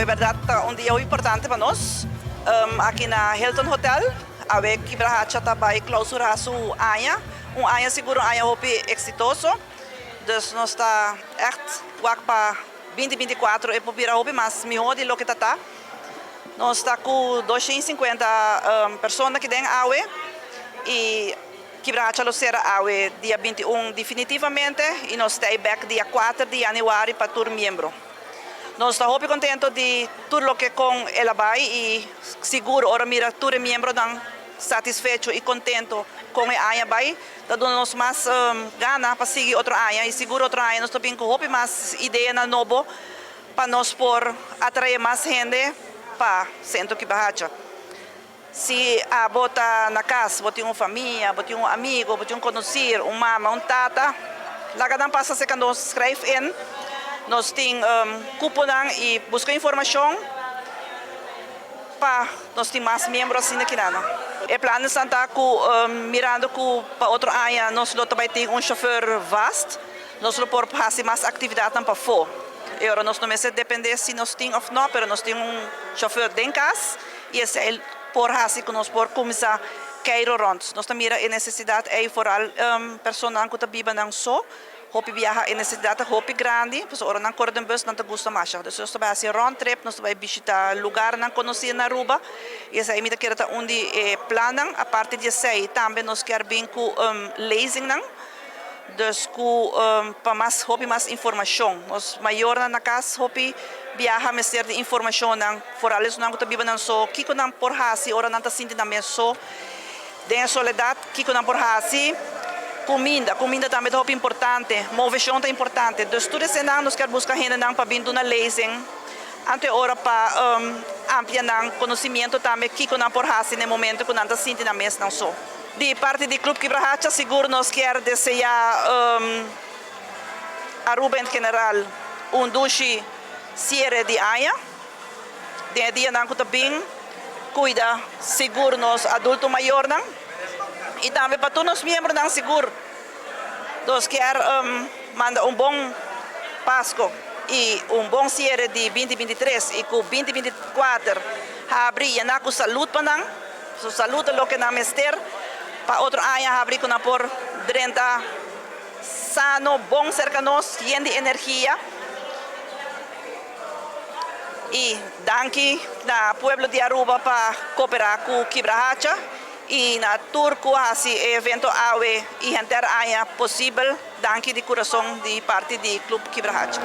é verdade, um dia importante para nós. Aqui na Hilton Hotel, a Quebrahacha vai clausurar sua área. Área seguro, área exitoso. Dus nós está echt para 2024 e para o mais melhor do que está. Nós está com 250 pessoas que têm água e Quebrahacha será água dia 21 definitivamente e nós está back dia 4 de janeiro para todo membro. Nós estamos muito contentes de tudo o que com ela vai e seguro ora mira todo membro dan satisfeito e contento com a área vai, dando nos mais gana para seguir outra área e seguro outra área nós também com mais ideia na novo para nós por atrair mais gente para centro Quebrahacha. Se a bota na casa, bota uma família, bota um amigo, bota um conhecido, uma mama, um tata, lá cada passa se quando escreve in, nós temos cupom e busca informação para nós ter mais membros assim aqui na. O plano está mirando para outra área, nós também temos um chofer vasto, nós por fazer mais atividade para fora. Agora nós não depender se nós temos ou não, mas nós temos um chofer dentro de casa e esse por fazer que nós por começar a cair rond. Nós também a necessidade é foral personal que vive não só. Hopi viaja em necessidade hopi grande, pois ora não corre bus não te gusta mais. Então nós vai fazer round trip, nós vai visitar lugar não conhecido na Aruba. E essa é a que era onde planam a parte de sei também nós quer bem com leasing não. Dus com para mais hopi mais informação. Nós maior na casa hopi viaja mais de informação não. Foral isso não que vive não só. Kiko não por hasi ora não te sente na mesa só. Den soledade kiko não por hasi. Comida também é muito importante, movição é importante. Dus tudo isso nós queremos buscar gente para vir na leasing, ante hora para ampliar o conhecimento também que não por fazer no momento que não está sentindo na mesa não só. De parte do Clube Quebrahacha, seguro nós queremos desejar a Aruba em geral duche cierre de área, de dia não também cuida seguro nós adulto maior não. E também para todos os membros não seguro. Nós queremos mandar bom Páscoa e bom cierre de 2023 e com 2024 abrir na com saúde para nós. So saúde lo que não mester para outra área abrir com por 30 sano, bom cerca nós, cheio de energia. E danke na pueblo de Aruba para cooperar com Quebrahacha. E na Turco, esse evento AUE e a área possível, danke de coração de parte do Clube Quebrahacha.